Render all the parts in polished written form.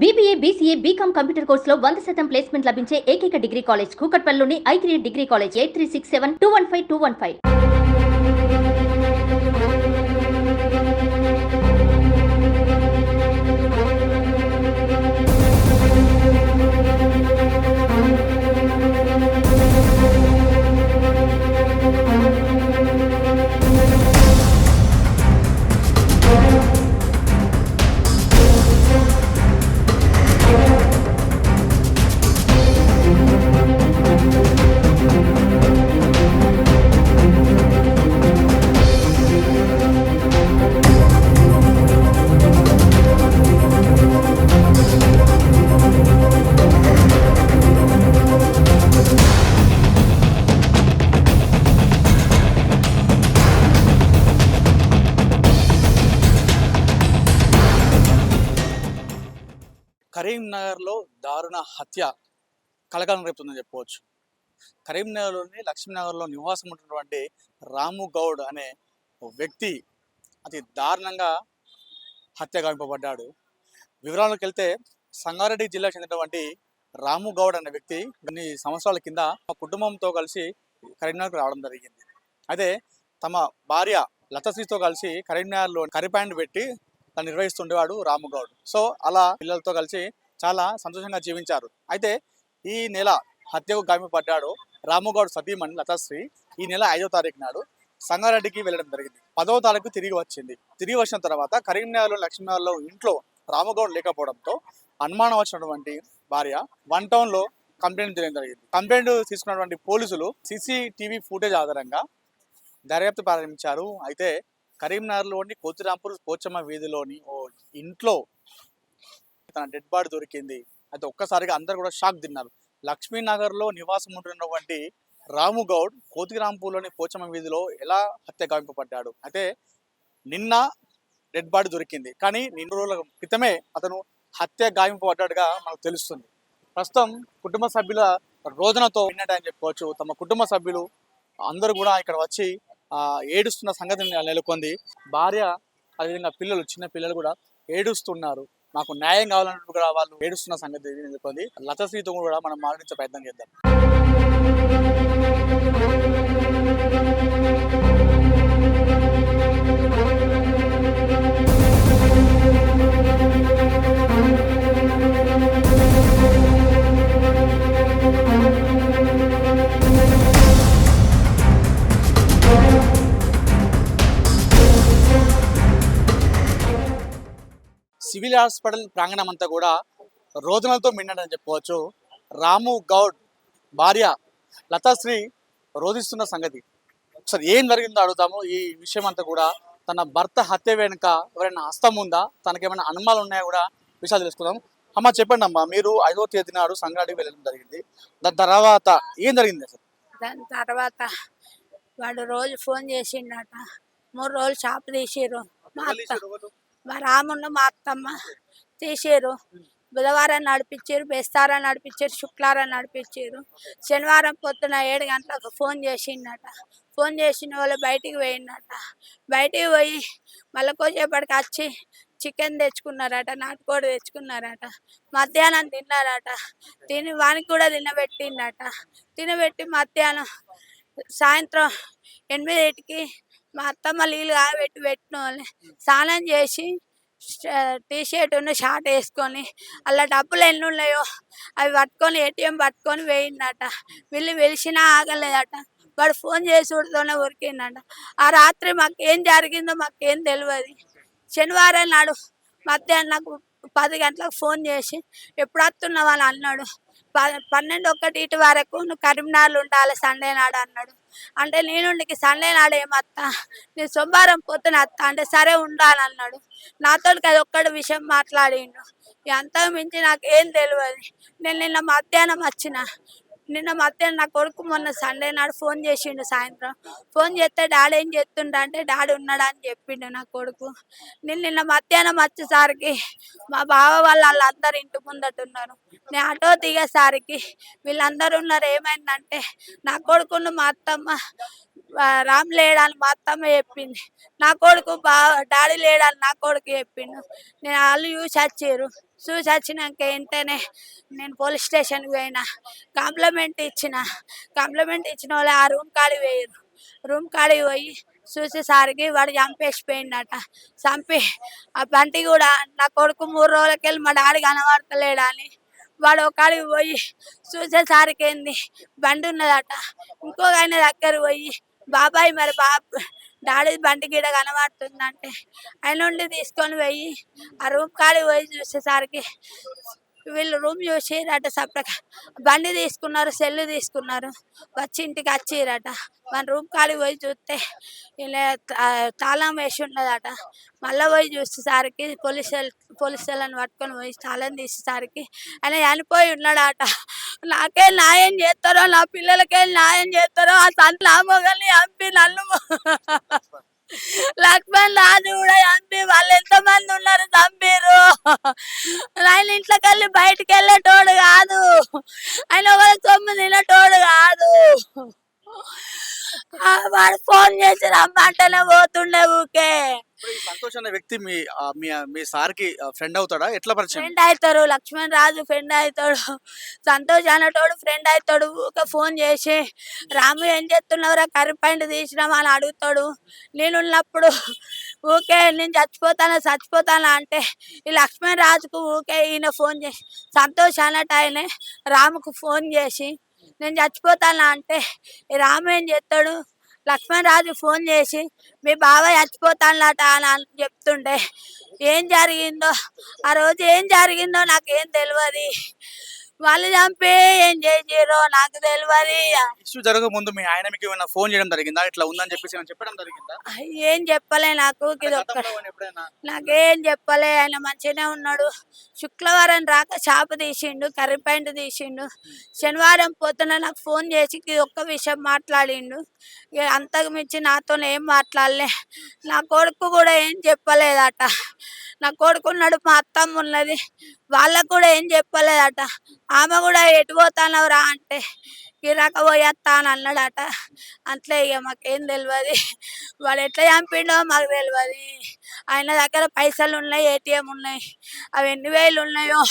BBA, BCA, BCom computer కోర్సులో 100% placement లభించే ఏకైక డిగ్రీ కాలేజ్ కూకట్పల్లిలోని i3 డిగ్రీ కాలేజ్ 8367215215. కరీంనగర్లో దారుణ హత్య కలకలం రేపుతుందని చెప్పవచ్చు. కరీంనగర్లోని లక్ష్మీనగర్లో నివాసం ఉంటున్నటువంటి రాము గౌడ్ అనే వ్యక్తి అతి దారుణంగా హత్య గావింపబడ్డాడు. వివరాలకు వెళ్తే సంగారెడ్డి జిల్లాకు చెందినటువంటి రాము గౌడ్ అనే వ్యక్తి కొన్ని సంవత్సరాల కింద తమ కుటుంబంతో కలిసి కరీంనగర్కు రావడం జరిగింది. అయితే తమ భార్య లతశ్రీతో కలిసి కరీంనగర్లో కర్రీ పాయింట్ పెట్టి తను నిర్వహిస్తుండేవాడు రాము గౌడ్. సో అలా పిల్లలతో కలిసి చాలా సంతోషంగా జీవించారు. అయితే ఈ నెల హత్యకు గాయపడ్డాడు రాము గౌడ్ సతీమణి లతశ్రీ ఈ నెల 5వ తారీఖు నాడు సంగారెడ్డికి వెళ్ళడం జరిగింది. 10వ తారీఖు తిరిగి వచ్చింది. తిరిగి వచ్చిన తర్వాత కరీంనగర్లో లక్ష్మీనగర్లో ఇంట్లో రాము గౌడ్ లేకపోవడంతో అనుమానం వచ్చినటువంటి భార్య 1 టౌన్లో కంప్లైంట్ చేయడం జరిగింది. కంప్లైంట్ తీసుకున్నటువంటి పోలీసులు CCTV ఫుటేజ్ ఆధారంగా దర్యాప్తు ప్రారంభించారు. అయితే కరీంనగర్లోని కోతిరాంపూర్ పోచమ్మ వీధిలోని ఓ ఇంట్లో తన డెడ్ బాడీ దొరికింది. అయితే ఒక్కసారిగా అందరు కూడా షాక్ తిన్నారు. లక్ష్మీనగర్లో నివాసం ఉంటున్నటువంటి రాము గౌడ్ కోతిరాంపూర్లోని పోచమ్మ వీధిలో ఎలా హత్య గావింపబడ్డాడు. అయితే నిన్న డెడ్ బాడీ దొరికింది, కానీ 2 రోజుల క్రితమే అతను హత్య గావింపబడ్డాడుగా మనకు తెలుస్తుంది. ప్రస్తుతం కుటుంబ సభ్యుల రోదనతో విన్నట్టని చెప్పుకోవచ్చు. తమ కుటుంబ సభ్యులు అందరూ కూడా ఇక్కడ వచ్చి ఏడుస్తున్న సంగతి నెలకొంది. భార్య అదేవిధంగా పిల్లలు, చిన్న పిల్లలు కూడా ఏడుస్తున్నారు. మాకు న్యాయం కావాలన్నట్టు కూడా వాళ్ళు ఏడుస్తున్న సంగతి నెలకొంది. లతశ్రీతో కూడా మనం మాట్లాడించే ప్రయత్నం చేద్దాం. సివిల్ హాస్పిటల్ ప్రాంగణం అంతా కూడా రోదనలతో మిన్నడని చెప్పవచ్చు. రాము గౌడ్ భార్య లతశ్రీ రోధిస్తున్న సంగతి ఒకసారి ఏం జరిగిందో అడుగుతాము. ఈ విషయం అంతా కూడా తన భర్త హత్య వెనుక ఎవరైనా హస్తం ఉందా, తనకేమైనా అనుమానాలు ఉన్నాయా కూడా విషయాలు తెలుసుకుందాం. అమ్మ చెప్పండి అమ్మా, మీరు 5వ తేదీ నాడు సంగారెడ్డికి వెళ్ళడం జరిగింది. దాని తర్వాత ఏం జరిగింది అసలు? దాని తర్వాత వాడు రోజు ఫోన్ చేసిండట. 3 రోజులు షాప్ తీసిర్రు. మా రామున్న మా అత్తమ్మ తీసారు. బుధవారం నడిపించారు, బేస్తారం నడిపించారు, శుక్రవారం నడిపించారు. శనివారం పొద్దున 7 గంటలకు ఫోన్ చేసిండట. ఫోన్ చేసిన వాళ్ళు బయటికి పోయిందట. బయటికి పోయి మళ్ళీ కొద్దిసేపటికి వచ్చి చికెన్ తెచ్చుకున్నారట, నాటుకోడి తెచ్చుకున్నారట. మధ్యాహ్నం తిన్నారట. తిని వానికి కూడా తినబెట్టిందట. తినబెట్టి మధ్యాహ్నం సాయంత్రం 8కి మా అత్తమ్మ నీళ్ళు కాగబెట్టి పెట్టిన వాళ్ళని స్నానం చేసి టీషర్ట్ షార్ట్ వేసుకొని అలా డబ్బులు ఎన్ని ఉన్నాయో అవి పట్టుకొని ATM పట్టుకొని వేయిందట. వీళ్ళు వెలిసినా ఆగలేదట. వాడు ఫోన్ చేసుడుతోనే ఉరికిందట. ఆ రాత్రి మాకేం జరిగిందో మాకేం తెలియదు. శనివారం నాడు మధ్యాహ్నం నాకు 10 గంటలకు ఫోన్ చేసి ఎప్పుడు వస్తున్నావు అని అన్నాడు. 12-1 వరకు నువ్వు కరీంనగర్లో ఉండాలి సండే నాడు అన్నాడు. అంటే నేనుండికి సండే నాడు ఏమత్తా, నేను సోమవారం పొద్దున వస్తా అంటే సరే ఉండాలన్నాడు. నాతో అది ఒక్కటి విషయం మాట్లాడిండు. అంతకు మించి నాకు ఏం తెలియదు. నేను నిన్న మధ్యాహ్నం వచ్చిన. నా కొడుకు మొన్న సండే నాడు ఫోన్ చేసిండు. సాయంత్రం ఫోన్ చేస్తే డాడీ ఏం చేస్తుండ అంటే డాడీ ఉన్నాడా అని చెప్పిండు నా కొడుకు. నేను నిన్న మధ్యాహ్నం వచ్చేసరికి మా బావ వాళ్ళందరూ ఇంటి ముందట ఉన్నారు. నేను ఆటో దిగేసరికి వీళ్ళందరూ ఉన్నారు. ఏమైందంటే నా కొడుకును మా అత్తమ్మ రామ్ లేడని మా అత్తమ్మ చెప్పింది. నా కొడుకు డాడీ లేడని నా కొడుకు చెప్పిండు. నేను వాళ్ళు చూసి వచ్చినాక వెంటనే నేను పోలీస్ స్టేషన్కి పోయినా, కంప్లైంట్ ఇచ్చిన వాళ్ళు ఆ రూమ్ కాడికి పోయారు. రూమ్ కాడికి పోయి చూసేసరికి వాడు చంపేసిపోయిండట. చంపి ఆ బంటి కూడా నా కొడుకు 3 రోజులకెళ్ళి మా డాడీ కనబడతలేడని వాడు ఒకడికి పోయి చూసేసరికి ఏంది బండి ఉన్నదట. ఇంకో ఆయన దగ్గర పోయి బాబాయ్ మరి డాడీ బండి గిడ కనబడుతుందంటే ఆయన నుండి తీసుకొని పోయి ఆ రూమ్ కాడికి పోయి చూసేసరికి వీళ్ళు రూమ్ చూసిరట. సపరేట్ బండి తీసుకున్నారు, సెల్లు తీసుకున్నారు, వచ్చి ఇంటికి వచ్చిరట. మన రూమ్ కాడికి పోయి చూస్తే ఇలా తాళం వేసి ఉన్నదట. మళ్ళీ పోయి చూసేసరికి పోలీసులను పట్టుకొని పోయి తాళం తీసేసరికి ఆయన చనిపోయి ఉన్నాడట. నాకే న్యాయం చేస్తారో, నా పిల్లలకే న్యాయం చేస్తారో, ఆ సంత ఆ మొగల్ని చంపి నన్ను లక్ష్మణ్ రాజు కూడా చంపి వాళ్ళు ఎంతమంది ఉన్నారు చంపిరు. ఆయన ఇంట్లోకి వెళ్ళి బయటికి వెళ్ళేటోడు కాదు, ఆయన ఒక సొమ్ము తినేటోడు కాదు. వాడు ఫోన్ చేసి రమ్మంటేనే పోతుండే ఊకే. సంతోష్ అనే వ్యక్తి మీ సార్కి ఫ్రెండ్ అవుతాడా? ఎట్లా పరిచయం? ఫ్రెండ్ అవుతారు, లక్ష్మణ్ రాజు ఫ్రెండ్ అవుతాడు, సంతోష్ అనేటోడు ఫ్రెండ్ అవుతాడు. ఊకే ఫోన్ చేసి రాము ఏం చేస్తున్నావురా, కర్రీ పాయింట్ తీసినామా అని అడుగుతాడు. నేనున్నప్పుడు ఊకే నేను చచ్చిపోతానా అంటే ఈ లక్ష్మణ్ రాజుకు ఊకే ఈయన ఫోన్ చేసి సంతోష్ అన్నట్టు ఆయనే రాముకు ఫోన్ చేసి నేను చచ్చిపోతానా అంటే ఈ రాము ఏం చేస్తాడు, లక్ష్మణ్ రాజు ఫోన్ చేసి మీ బాబాయ్ చచ్చిపోతానట అని చెప్తుండే ఏం జరిగిందో ఆ రోజు ఏం జరిగిందో నాకేం తెలియదు. వాళ్ళు చంపి ఏం చేసిరో నాకు తెలియదు. ఇష్యూ జరగక ముందు మీ ఆయన మీకు ఏమైనా ఫోన్ చేయడం జరిగిందా? ఇట్లా ఉందని చెప్పేసి ఏమైనా చెప్పడం జరిగిందా? ఏం చెప్పలే నాకు, ఇది ఒక్క ఎప్పుడైనా నాకేం చెప్పలే. ఆయన మంచిగానే ఉన్నాడు. శుక్రవారం రాక షాపు తీసిండు, కర్రీ పాయింట్ తీసిండు. శనివారం పొద్దున నాకు ఫోన్ చేసి ఇది ఒక్క విషయం మాట్లాడిండు. ఇక అంతకు మించి నాతో ఏం మాట్లాడలే. నా కొడుకు కూడా ఏం చెప్పలేదట. నా కొడుకు ఉన్నాడు, మా అత్తమ్మ ఉన్నది, వాళ్ళకు కూడా ఏం చెప్పలేదట. ఆమె కూడా ఎటు పోతానవరా అంటే గిరాక పోయేస్తా అని అన్నాడట. అట్లే ఇక మాకేం తెలియదు, వాడు ఎట్లా చంపిండో మాకు తెలియదు. ఆయన దగ్గర పైసలు ఉన్నాయి, ఏటీఎం ఉన్నాయి. అవి ఎన్ని వేలు ఉన్నాయో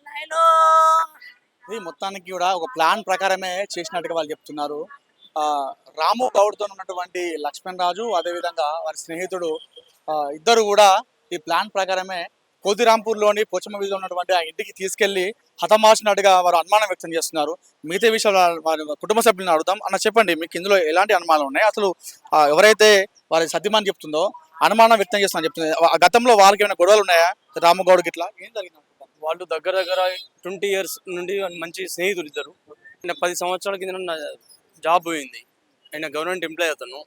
నాయనో. ఇది మొత్తానికి కూడా ఒక ప్లాన్ ప్రకారమే చేసినట్టుగా వాళ్ళు చెప్తున్నారు. రాము గౌడ్తో ఉన్నటువంటి లక్ష్మణ్ రాజు, అదేవిధంగా వారి స్నేహితుడు ఇద్దరు కూడా ఈ ప్లాన్ ప్రకారమే కోతిరాంపూర్లోని పోచమ్మ వీధిలో ఉన్నటువంటి ఆ ఇంటికి తీసుకెళ్లి హతమార్చినట్టుగా వారు అనుమానం వ్యక్తం చేస్తున్నారు. మిగతా విషయాలు వారి కుటుంబ సభ్యులను అడుగుదాం. అన్న చెప్పండి, మీకు ఇందులో ఎలాంటి అనుమానాలు ఉన్నాయి? అసలు ఎవరైతే వారి సత్యమాని చెప్తుందో అనుమానం వ్యక్తం చేస్తున్నా చెప్తుంది, గతంలో వాళ్ళకి ఏమైనా గొడవలు ఉన్నాయా రాము గౌడ్కి? ఇట్లా ఏం జరిగింది? వాళ్ళు దగ్గర 20 years నుండి మంచి స్నేహితులు ఇద్దరు. ఆయన 10 సంవత్సరాల కింద జాబ్ పోయింది. ఆయన గవర్నమెంట్ ఎంప్లాయ్, అతను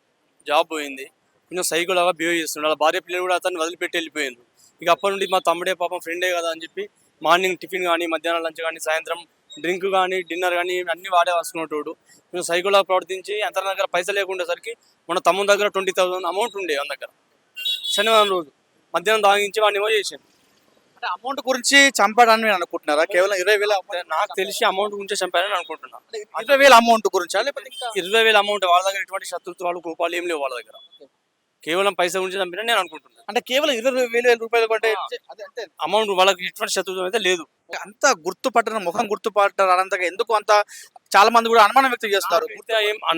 జాబ్ పోయింది. కొంచెం సైకోలాగా బిహేవ్ చేస్తున్నాడు. వాళ్ళ భార్య పిల్లలు కూడా అతను వదిలిపెట్టి వెళ్ళిపోయింది. ఇక అప్పటి నుండి మా తమ్ముడే పాపం ఫ్రెండే కదా అని చెప్పి మార్నింగ్ టిఫిన్ కానీ, మధ్యాహ్నం లంచ్ కానీ, సాయంత్రం డ్రింక్ కానీ, డిన్నర్ కానీ అన్నీ వాడే వస్తున్నట్టు కొంచెం సైకోలాగా ప్రవర్తించి అతని దగ్గర పైసలు లేకుండేసరికి మన తమ్ముని దగ్గర 20,000 అమౌంట్ ఉండే మన దగ్గర. శనివారం రోజు మధ్యాహ్నం తాగించి వాడిని ఏమో చేసాను. అంటే అమౌంట్ గురించి చంపాడని మీరు అనుకుంటున్నారా? కేవలం 20,000 నాకు తెలిసి అమౌంట్ గురించి చంపారని అనుకుంటున్నా. 20,000 అమౌంట్ గురించా, లేకపోతే 20,000 అమౌంట్? వాళ్ళ దగ్గర ఎటువంటి శత్రుత్వాలు, కోపాలు ఏం లేవు వాళ్ళ దగ్గర. కేవలం పైసా గురించి చంపినా నేను అనుకుంటున్నాను. అంటే కేవలం 20,000 రూపాయలు కంటే అంతే అమౌంట్ వాళ్ళకి ఎటువంటి శత్రుత్వం అయితే లేదు. అంత గుర్తుపట్టడం, ముఖం గుర్తుపట్టడం అనంతగా ఎందుకు అంత చాలా మంది కూడా అనుమానం వ్యక్తం చేస్తారు.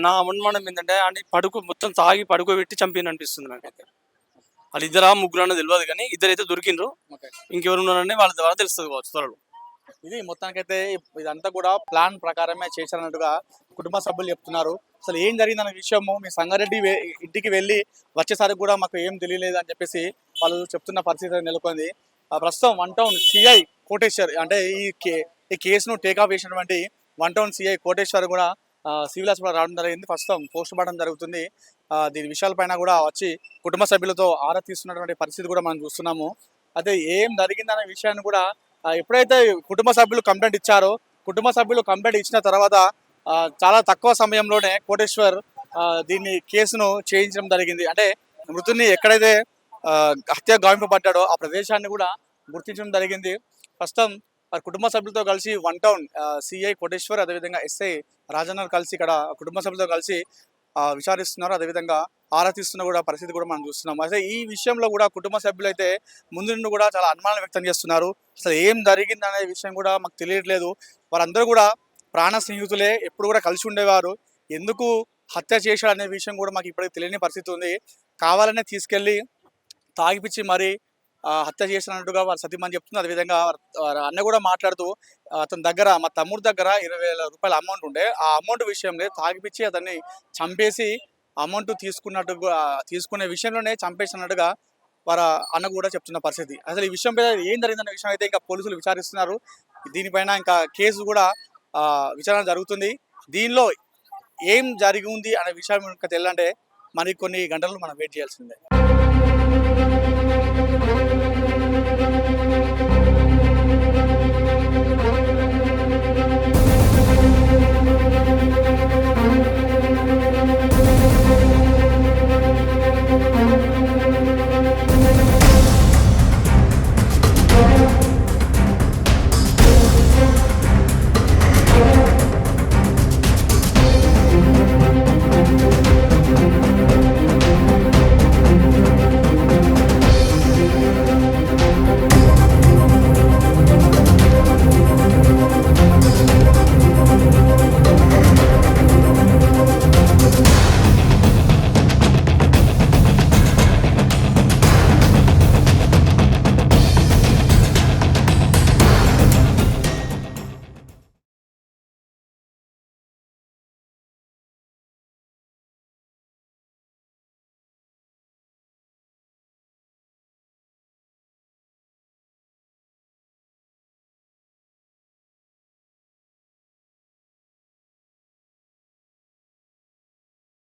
నా అనుమానం ఏంటంటే అంటే మొత్తం తాగి పడుకోబెట్టి చంపిన అనిపిస్తుంది నాకైతే. వాళ్ళు ఇద్దరా ముగ్గురు అన్నది తెలియదు, కానీ ఇద్దరైతే దొరికిండ్రు. ఇంకెవరు ఉన్నారని వాళ్ళ ద్వారా తెలుస్తుంది కావచ్చు త్వరలో. ఇది మొత్తానికైతే ఇదంతా కూడా ప్లాన్ ప్రకారమే చేశారన్నట్టుగా కుటుంబ సభ్యులు చెప్తున్నారు. అసలు ఏం జరిగిందన్న విషయము మీ సంగారెడ్డి ఇంటికి వెళ్ళి వచ్చేసరికి కూడా మాకు ఏం తెలియలేదు అని చెప్పేసి వాళ్ళు చెప్తున్న పరిస్థితి నెలకొంది. ప్రస్తుతం 1 Town సిఐ కోటేశ్వర్, అంటే ఈ కేసును టేకాఫ్ చేసినటువంటి 1 Town సిఐ కోటేశ్వర్ కూడా సివిల్ హాస్పిటల్ రావడం జరిగింది. ప్రస్తుతం పోస్ట్ మార్టం జరుగుతుంది. దీని విషయాలపైన కూడా వచ్చి కుటుంబ సభ్యులతో ఆరా తీస్తున్నటువంటి పరిస్థితి కూడా మనం చూస్తున్నాము. అయితే ఏం జరిగిందనే విషయాన్ని కూడా ఎప్పుడైతే కుటుంబ సభ్యులు కంప్లైంట్ ఇచ్చారో, కుటుంబ సభ్యులు కంప్లైంట్ ఇచ్చిన తర్వాత చాలా తక్కువ సమయంలోనే కోటేశ్వర్ దీన్ని కేసును చేయించడం జరిగింది. అంటే మృతుని ఎక్కడైతే హత్య గావింపబడ్డాడో ఆ ప్రదేశాన్ని కూడా గుర్తించడం జరిగింది. ప్రస్తుతం వారి కుటుంబ సభ్యులతో కలిసి వన్ టౌన్ సిఐ కోటేశ్వర్ అదేవిధంగా ఎస్ఐ రాజన్న కలిసి ఇక్కడ కుటుంబ సభ్యులతో కలిసి విచారిస్తున్నారు. అదేవిధంగా ఆరా తీస్తున్న కూడా పరిస్థితి కూడా మనం చూస్తున్నాం. అయితే ఈ విషయంలో కూడా కుటుంబ సభ్యులు అయితే ముందు నుండి కూడా చాలా అనుమానం వ్యక్తం చేస్తున్నారు. అసలు ఏం జరిగింది అనే విషయం కూడా మాకు తెలియట్లేదు. వారందరూ కూడా ప్రాణ స్నేహితులే, ఎప్పుడు కూడా కలిసి ఉండేవారు. ఎందుకు హత్య చేశాడు అనే విషయం కూడా మాకు ఇప్పటికి తెలియని పరిస్థితి ఉంది. కావాలనే తీసుకెళ్ళి తాగిపిచ్చి మరి హత్య చేసినట్టుగా వారి సతీమణి చెప్తుంది. అదేవిధంగా వారి అన్న కూడా మాట్లాడుతూ అతని దగ్గర మా తమ్ముడి దగ్గర 20,000 రూపాయల అమౌంట్ ఉండే, ఆ అమౌంట్ విషయంలో తాగిపిచ్చి అతన్ని చంపేసి అమౌంట్ తీసుకునే విషయంలోనే చంపేసినట్టుగా వారి అన్న కూడా చెప్తున్న పరిస్థితి. అసలు ఈ విషయం మీద ఏం జరిగిందన్న విషయం అయితే ఇంకా పోలీసులు విచారిస్తున్నారు. దీనిపైన ఇంకా కేసు కూడా విచారణ జరుగుతుంది. దీనిలో ఏం జరిగి ఉంది అనే విషయం ఇంకా తెలియాలంటే మరి కొన్ని గంటలు మనం వెయిట్ చేయాల్సిందే.